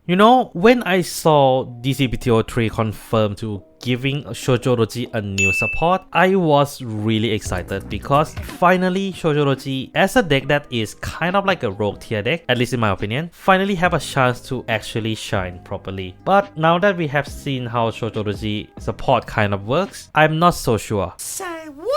You know, when I saw DCBTO3 confirmed to giving Shojodoji a new support, I was really excited because finally Shojodoji, as a deck that is kind of like a rogue tier deck, at least in my opinion, finally have a chance to actually shine properly. But now that we have seen how Shojodoji support kind of works, I'm not so sure. Say what?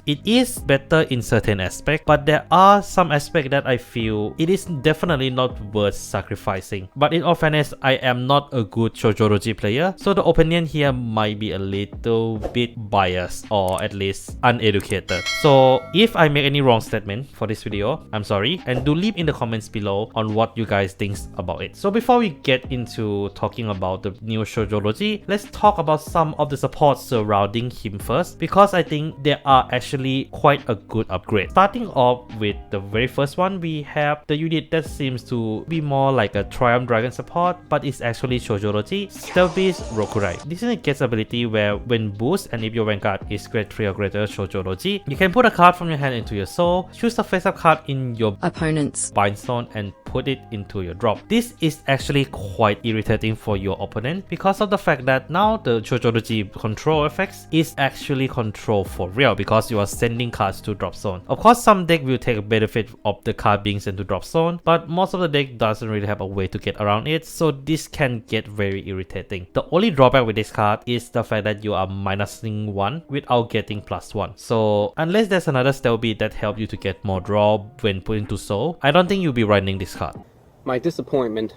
It is better in certain aspects, but there are some aspects that I feel it is definitely not worth sacrificing. But in all fairness, I am not a good Shojodoji player, so the opinion here might be a little bit biased or at least uneducated. So if I make any wrong statement for this video, I'm sorry, and do leave in the comments below on what you guys think about it. So before we get into talking about the new Shojodoji, let's talk about some of the support surrounding him first, because I think there are actually quite a good upgrade. Starting off with the very first one, we have the unit that seems to be more like a Triumph Dragon support, but it's actually Shojodoji, Stealth Beast Rokurai. This unit gets ability where when boost and if your Vanguard is grade 3 or greater Shojodoji, you can put a card from your hand into your soul, choose a face-up card in your opponent's bind zone and put it into your drop. This is actually quite irritating for your opponent because of the fact that now the Shojodoji control effects is actually control for real because you are sending cards to drop zone. Of course, some deck will take benefit of the card being sent to drop zone, but most of the deck doesn't really have a way to get around it, so this can get very irritating. The only drawback with this card is the fact that you are minusing 1 without getting +1. So unless there's another stealth beat that helps you to get more draw when put into soul, I don't think you'll be running this card. My disappointment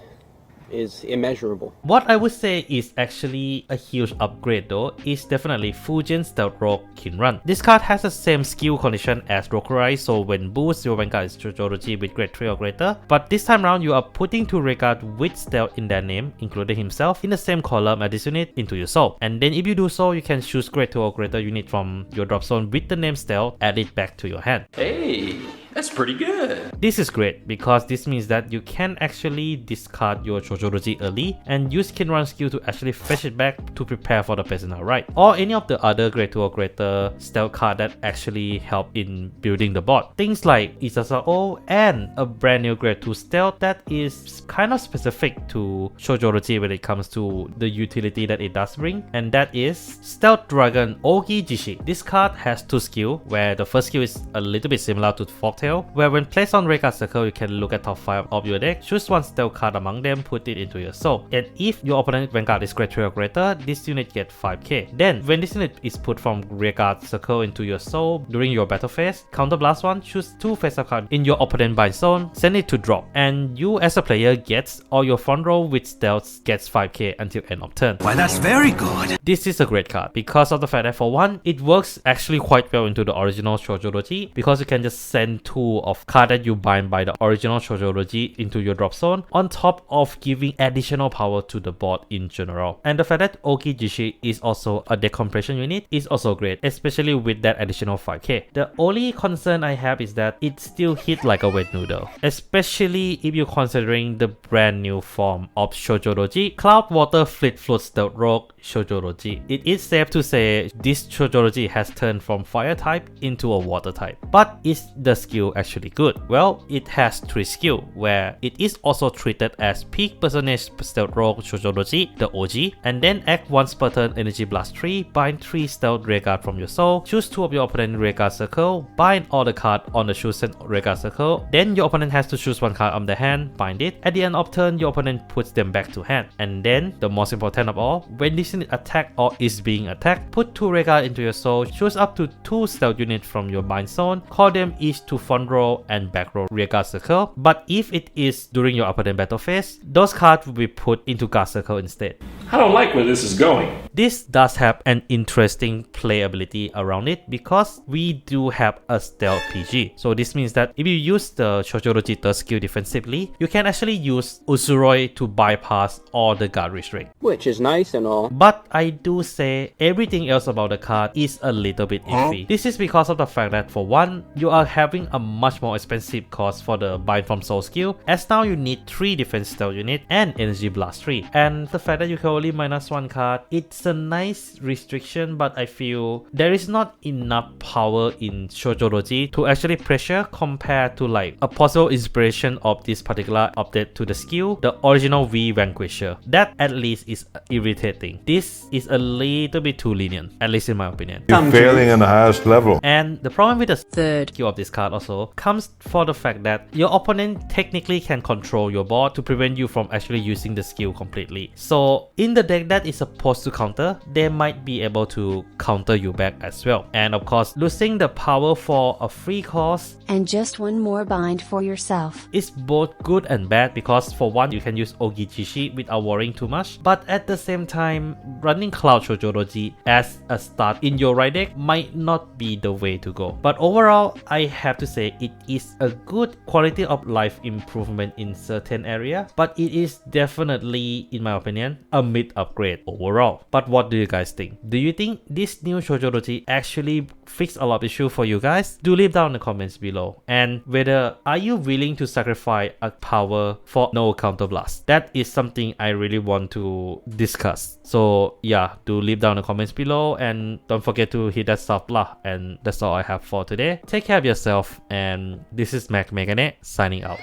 is immeasurable. What I would say is actually a huge upgrade though is definitely Fujian Stealth Rogue Kinran. This card has the same skill condition as Rokurai, so when boost your Vanguard is Shojodoji with grade 3 or greater, but this time around you are putting 2 Vanguard with stealth in their name, including himself, in the same column as this unit into your soul. And then if you do so, you can choose grade 2 or greater unit from your drop zone with the name stealth, add it back to your hand. Hey, that's pretty good. This is great because this means that you can actually discard your Shojodoji early and use Kinran's skill to actually fetch it back to prepare for the personal right, or any of the other grade 2 or greater stealth card that actually help in building the board. Things like Isasao and a brand new grade 2 stealth that is kind of specific to Shojodoji when it comes to the utility that it does bring, and that is Stealth Dragon Ogi Jishi. This card has 2 skills, where the first skill is a little bit similar to Folktale, where when placed on Vanguard circle, you can look at top 5 of your deck, choose 1 stealth card among them, put it into your soul, and if your opponent Vanguard is grade 3 or greater, this unit gets 5k. Then when this unit is put from Vanguard circle into your soul during your battle phase, counterblast 1, choose 2 face-up cards in your opponent bind zone, send it to drop, and you as a player gets, or your front row with stealth gets 5k until end of turn. Why, that's very good. This is a great card because of the fact that for one, it works actually quite well into the original Shojodoji because you can just send 2 of card that you bind by the original Shojodoji into your drop zone, on top of giving additional power to the board in general. And the fact that Okijishi is also a decompression unit is also great, especially with that additional 5k. The only concern I have is that it still hit like a wet noodle, especially if you're considering the brand new form of Shojodoji, Cloud Water Fleet Float Stealth Rogue Shojodoji. It is safe to say this Shojodoji has turned from fire type into a water type, but is the skill actually good? Well, it has 3 skills, where it is also treated as peak personage stealth rogue Shojodoji, the OG, and then act once per turn energy blast 3, bind 3 stealth rearguard from your soul, choose 2 of your opponent rearguard circle, bind all the card on the chosen rearguard circle, then your opponent has to choose 1 card on the hand, bind it. At the end of turn, your opponent puts them back to hand. And then, the most important of all, when this unit attack or is being attacked, put 2 rearguard into your soul, choose up to 2 stealth units from your bind zone, call them each to front row and back row rearguard circle, but if it is during your opponent battle phase, those cards will be put into guard circle instead. I don't like where this is going. This does have an interesting playability around it because we do have a stealth PG. So this means that if you use the Shojodoji third skill defensively, you can actually use Uzuroi to bypass all the guard restrict. Which is nice and all, but I do say everything else about the card is a little bit iffy. This is because of the fact that for one, you are having a much more expensive cost for the bind from soul skill, as now you need 3 defense stealth unit and energy blast 3, and the fact that you can purely -1 card. It's a nice restriction, but I feel there is not enough power in Shojodoji to actually pressure compared to like a possible inspiration of this particular update to the skill, the original V Vanquisher. That at least is irritating. This is a little bit too lenient, at least in my opinion. You're failing in the highest level. And the problem with the Third. skill of this card also comes for the fact that your opponent technically can control your board to prevent you from actually using the skill completely. So in the deck that is supposed to counter, they might be able to counter you back as well. And of course, losing the power for a free cost And just one more bind for yourself. is both good and bad, because for one, you can use Ogijishi without worrying too much, but at the same time, running Cloud Shojodoji as a start in your right deck might not be the way to go. But overall, I have to say it is a good quality of life improvement in certain area, but it is definitely, in my opinion, a mid upgrade overall. But what do you guys think? Do you think this new Shojodoji actually fixed a lot of issue for you guys? Do leave down in the comments below. And whether are you willing to sacrifice a power for no counter blast? That is something I really want to discuss. So yeah, do leave down in the comments below, and don't forget to hit that sub lah. And that's all I have for today. Take care of yourself, and this is Mac Megane signing out.